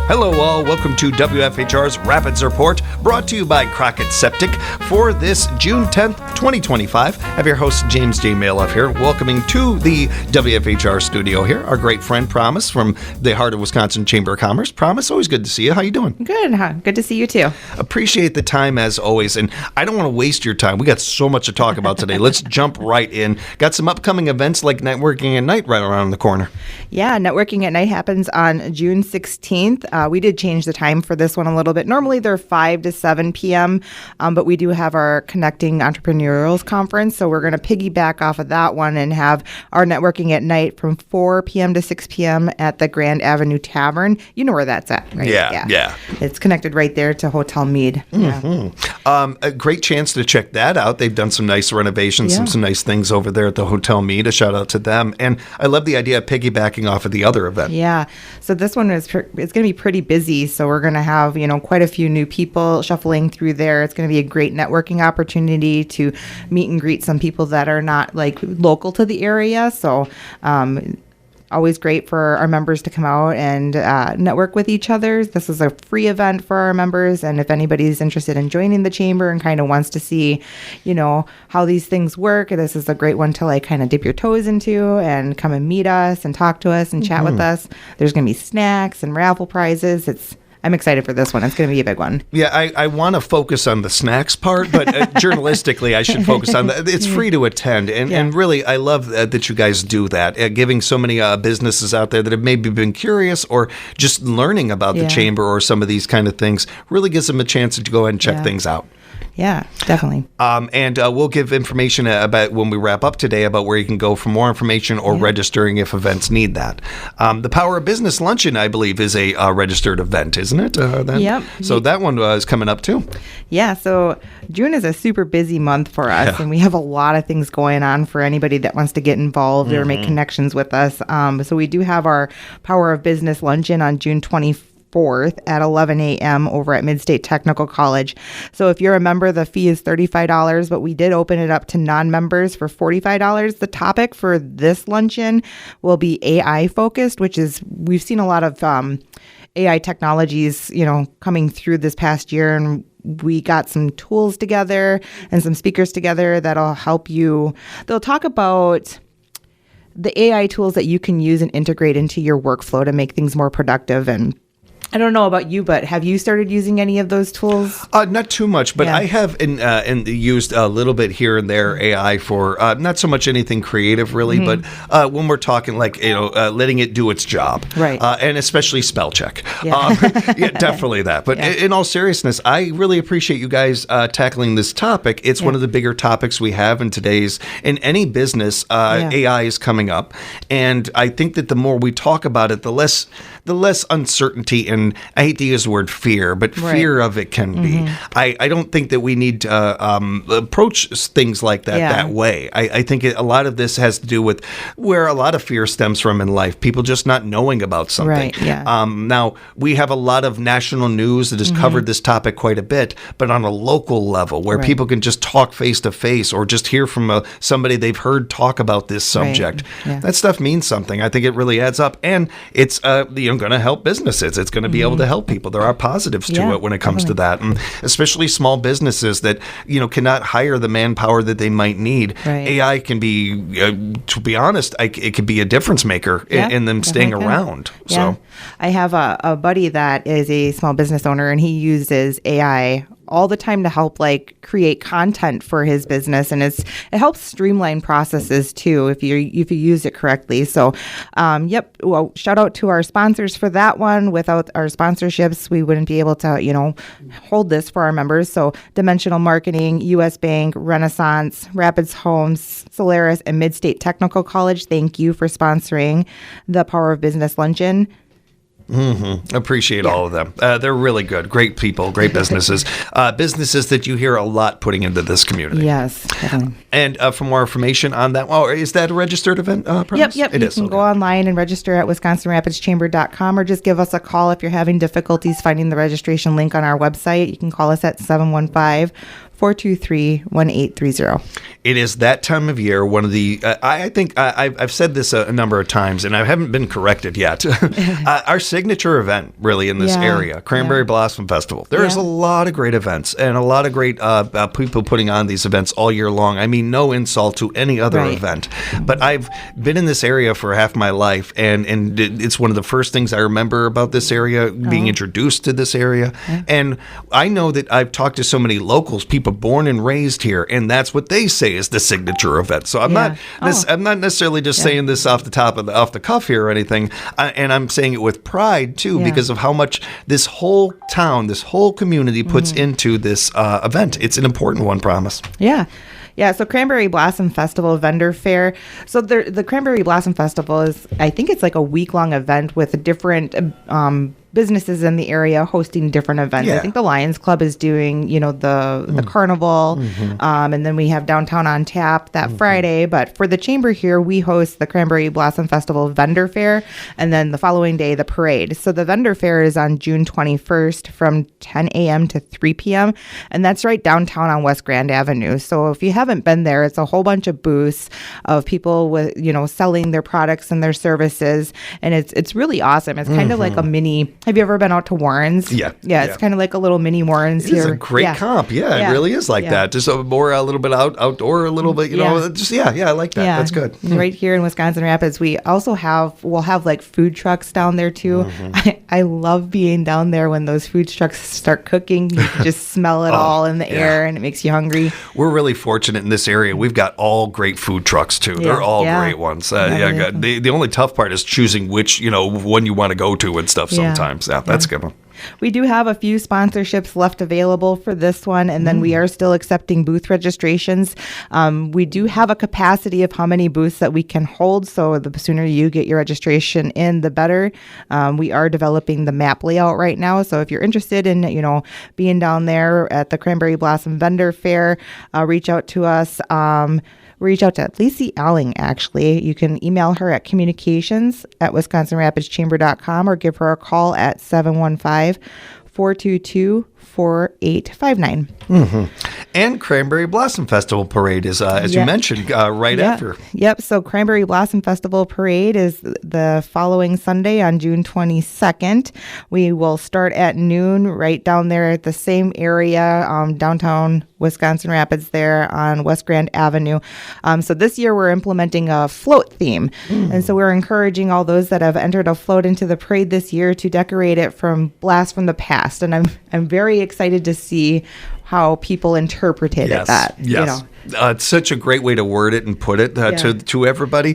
Hello all, welcome to WFHR's Rapids Report, brought to you by Crockett Septic for this June 10th, 2025. I have your host, James J. Malouf here, welcoming to the WFHR studio here, our great friend Promise from the Heart of Wisconsin Chamber of Commerce. Promise, always good to see you. How you doing? Good, huh? Good to see you too. Appreciate the time as always, and I don't want to waste your time. We got so much to talk about today. Let's jump right in. Got some upcoming events like Networking at Night right around the corner. Yeah, Networking at Night happens on June 16th. We did change the time for this one a little bit. Normally they're 5 to 7 p.m., but we do have our Connecting Entrepreneurials Conference, so we're going to piggyback off of that one and have our Networking at Night from 4 p.m. to 6 p.m. at the Grand Avenue Tavern. You know where that's at, right? Yeah. It's connected right there to Hotel Mead. Mm-hmm. A great chance to check that out. They've done some nice renovations, some nice things over there at the Hotel Mead. A shout out to them. And I love the idea of piggybacking off of the other event. Yeah. So this one it's going to be pretty busy. So we're going to have, quite a few new people shuffling through there. It's going to be a great networking opportunity to meet and greet some people that are not local to the area. So, always great for our members to come out and network with each other. This is a free event for our members. And if anybody's interested in joining the chamber and kind of wants to see, how these things work, this is a great one to kind of dip your toes into and come and meet us and talk to us and chat with us. There's going to be snacks and raffle prizes. I'm excited for this one. It's going to be a big one. Yeah, I want to focus on the snacks part, but journalistically, I should focus on that. It's free to attend, and really, I love that you guys do that, giving so many businesses out there that have maybe been curious or just learning about the chamber or some of these kind of things, really gives them a chance to go ahead and check things out. Yeah, definitely. And we'll give information about when we wrap up today about where you can go for more information or registering if events need that. The Power of Business Luncheon, I believe, is a registered event, isn't it? Yep. So that one is coming up too. Yeah, so June is a super busy month for us, and we have a lot of things going on for anybody that wants to get involved or make connections with us. So we do have our Power of Business Luncheon on June 24th at 11 a.m. over at Mid-State Technical College. So if you're a member, the fee is $35, but we did open it up to non-members for $45. The topic for this luncheon will be AI focused, which is, we've seen a lot of AI technologies, coming through this past year, and we got some tools together and some speakers together that'll help you. They'll talk about the AI tools that you can use and integrate into your workflow to make things more productive. And I don't know about you, but have you started using any of those tools? Not too much, but I have used a little bit here and there AI for not so much anything creative, really, but when we're talking letting it do its job, right? And especially spell check. Definitely that. But in all seriousness, I really appreciate you guys tackling this topic. It's one of the bigger topics we have in any business. AI is coming up, and I think that the more we talk about it, the less uncertainty and I hate to use the word fear, but fear of it can be. I don't think that we need to approach things like that way. I think a lot of this has to do with where a lot of fear stems from in life, people just not knowing about something. Right, yeah. Now, we have a lot of national news that has covered this topic quite a bit, but on a local level where people can just talk face to face or just hear from somebody they've heard talk about this subject. That stuff means something. I think it really adds up, and it's going to help businesses. It's going to be able to help people. There are positives to it when it comes to that, and especially small businesses that cannot hire the manpower that they might need. AI can be, to be honest, it could be a difference maker in them staying around. So I have a buddy that is a small business owner, and he uses AI all the time to help create content for his business, and it helps streamline processes too if you use it correctly. So well, shout out to our sponsors for that one. Without our sponsorships, we wouldn't be able to hold this for our members. So Dimensional Marketing, US Bank, Renaissance, Rapids Homes, Solaris, and Mid-State Technical College, thank you for sponsoring the Power of Business Luncheon. Appreciate all of them. They're really good. Great people, great businesses. Businesses that you hear a lot putting into this community. Yes, definitely. And for more information on that, is that a registered event? Yep. It is. You can go online and register at wisconsinrapidschamber.com, or just give us a call if you're having difficulties finding the registration link on our website. You can call us at 715 423-1830. It is that time of year. One of the, I think I've said this a number of times, and I haven't been corrected yet. Our signature event, really, in this area, Cranberry Blossom Festival. There's a lot of great events and a lot of great people putting on these events all year long. I mean, no insult to any other event, but I've been in this area for half my life, and it's one of the first things I remember about this area, being introduced to this area. And I know that I've talked to so many locals, people born and raised here, and that's what they say is the signature event. So I'm not necessarily just saying this off the cuff here or anything, and I'm saying it with pride too, because of how much this whole town, this whole community puts into this event. It's an important one, Promise. Yeah, so Cranberry Blossom Festival Vendor Fair. So the Cranberry Blossom Festival is, I think it's like a week-long event with different businesses in the area hosting different events. I think the Lions Club is doing, the carnival, and then we have Downtown on Tap that Friday. But for the chamber here, we host the Cranberry Blossom Festival Vendor Fair, and then the following day, the parade. So the Vendor Fair is on June 21st from 10 a.m. to 3 p.m., and that's right downtown on West Grand Avenue. So if you haven't been there, it's a whole bunch of booths of people with, selling their products and their services, and it's really awesome. It's kind of like a mini. Have you ever been out to Warren's? Yeah. It's kind of like a little mini Warren's here. It's a great comp. It really is like that. Just a little bit outdoor, a little bit, I like that. That's good. Right here in Wisconsin Rapids, we'll have like food trucks down there too. I love being down there when those food trucks start cooking. You can just smell it all in the air, and it makes you hungry. We're really fortunate in this area. We've got all great food trucks too. They're all great ones. The only tough part is choosing which, one you want to go to and stuff sometimes. That's a good one. We do have a few sponsorships left available for this one, and then we are still accepting booth registrations. We do have a capacity of how many booths that we can hold, so the sooner you get your registration in, the better. We are developing the map layout right now, so if you're interested in, being down there at the Cranberry Blossom Vendor Fair, reach out to us. Reach out to Lacey Alling, actually. You can email her at communications@wisconsinrapidschamber.com or give her a call at 715-422-4859. And Cranberry Blossom Festival Parade is, as you mentioned, right after. Yep. So Cranberry Blossom Festival Parade is the following Sunday on June 22nd. We will start at noon right down there at the same area, downtown Wisconsin Rapids there on West Grand Avenue. So this year we're implementing a float theme. And so we're encouraging all those that have entered a float into the parade this year to decorate it from blasts from the past. And I'm very excited to see how people interpreted that. It's such a great way to word it and put it to everybody.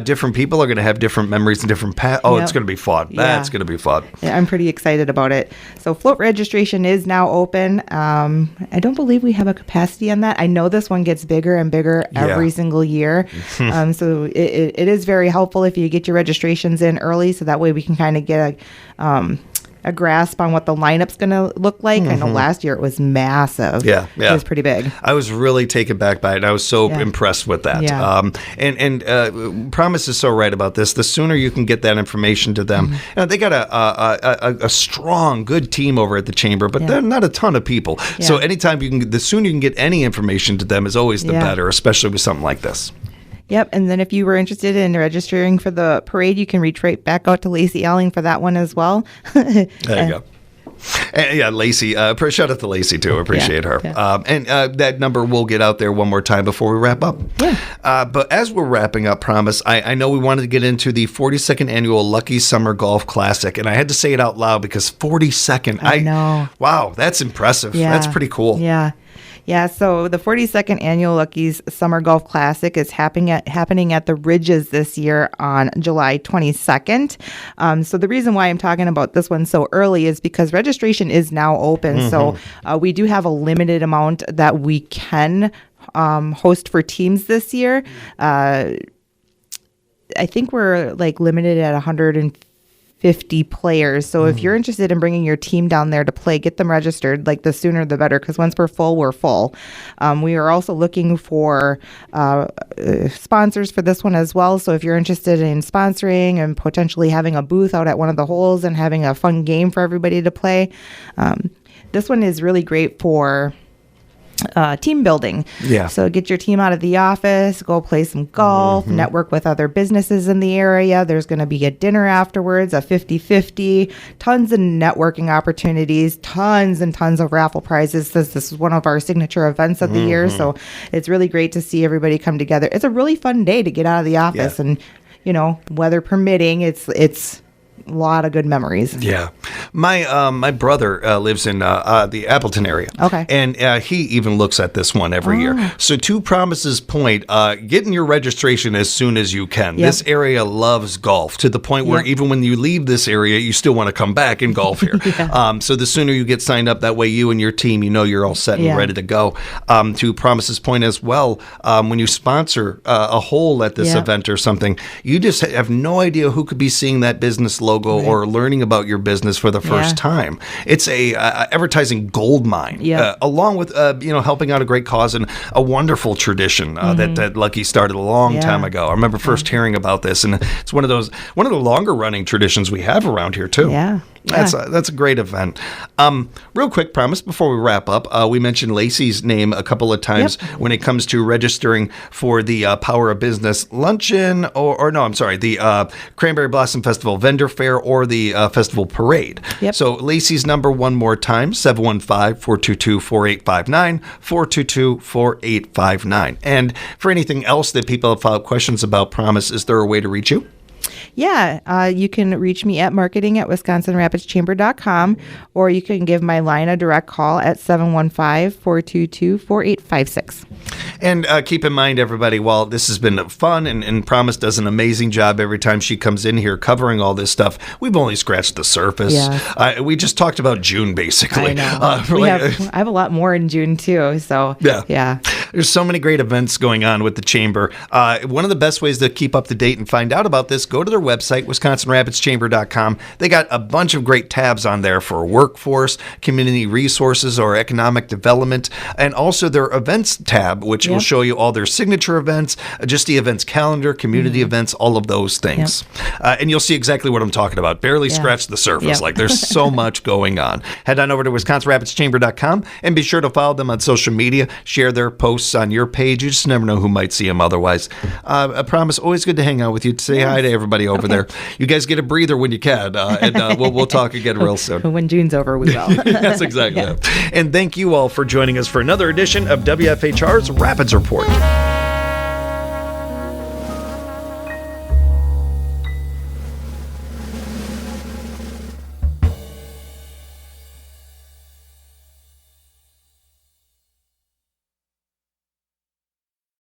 Different people are going to have different memories and different paths. It's going to be fun. That's going to be fun. I'm pretty excited about it. So float registration is now open. I don't believe we have a capacity on that. I know this one gets bigger and bigger every single year. So it is very helpful if you get your registrations in early, so that way we can kind of get a grasp on what the lineup's going to look like. I know last year it was massive. It was pretty big. I was really taken back by it. I was so impressed with that. And Promise is so right about this. The sooner you can get that information to them, they got a strong, good team over at the chamber, but they're not a ton of people. So anytime the sooner you can get any information to them is always the better, especially with something like this. Yep, and then if you were interested in registering for the parade, you can reach right back out to Lacey Alling for that one as well. There you go. And, Lacey, shout out to Lacey too. I appreciate her. And that number will get out there one more time before we wrap up. But as we're wrapping up, Promise, I know we wanted to get into the 42nd annual Lucky Summer Golf Classic, and I had to say it out loud because 42nd. I know. Wow, that's impressive. That's pretty cool. Yeah, so the 42nd Annual Lucky's Summer Golf Classic is happening at the Ridges this year on July 22nd. So the reason why I'm talking about this one so early is because registration is now open. So we do have a limited amount that we can host for teams this year. I think we're limited at 150 players. So if you're interested in bringing your team down there to play, get them registered. The sooner the better, because once we're full, we're full. We are also looking for sponsors for this one as well. So if you're interested in sponsoring and potentially having a booth out at one of the holes and having a fun game for everybody to play, this one is really great for team building. Yeah. So get your team out of the office, go play some golf, network with other businesses in the area. There's going to be a dinner afterwards, a 50-50, tons of networking opportunities, tons and tons of raffle prizes. This is one of our signature events of the year. So it's really great to see everybody come together. It's a really fun day to get out of the office and, weather permitting, it's a lot of good memories. Yeah. My brother lives in the Appleton area. Okay. And he even looks at this one every year. So to Promise's point, getting your registration as soon as you can. Yep. This area loves golf to the point where even when you leave this area, you still want to come back and golf here. So the sooner you get signed up, that way you and your team, you're all set and ready to go. To Promise's point as well, when you sponsor a hole at this event or something, you just have no idea who could be seeing that business logo or learning about your business for the first time. It's a advertising gold mine, along with helping out a great cause and a wonderful tradition that Lucky started a long time ago. I remember first hearing about this, and it's one of the longer running traditions we have around here too. That's a great event. Real quick, Promise, before we wrap up, we mentioned Lacey's name a couple of times when it comes to registering for the Power of Business Luncheon, the Cranberry Blossom Festival Vendor Fair or the Festival Parade. So Lacey's number one more time, 715-422-4859, 422-4859. And for anything else that people have filed questions about, Promise, is there a way to reach you? Yeah, you can reach me at marketing@wisconsinrapidschamber.com, or you can give my line a direct call at 715-422-4856. And keep in mind, everybody, while this has been fun and Promise does an amazing job every time she comes in here covering all this stuff, we've only scratched the surface. We just talked about June, basically. I know. I have a lot more in June, too. So, yeah. There's so many great events going on with the Chamber. One of the best ways to keep up to date and find out about this, go to their website, WisconsinRapidsChamber.com. They got a bunch of great tabs on there for workforce, community resources, or economic development, and also their events tab, which will show you all their signature events, just the events calendar, community events, all of those things. And you'll see exactly what I'm talking about. Barely scratched the surface. Like there's so much going on. Head on over to WisconsinRapidsChamber.com and be sure to follow them on social media. Share their posts on your page. You just never know who might see them otherwise. I promise, always good to hang out with you. Say hi to everybody over there. You guys get a breather when you can, and we'll talk again real soon. When June's over, we will. That's exactly it. And thank you all for joining us for another edition of WFHR's Rapids Report.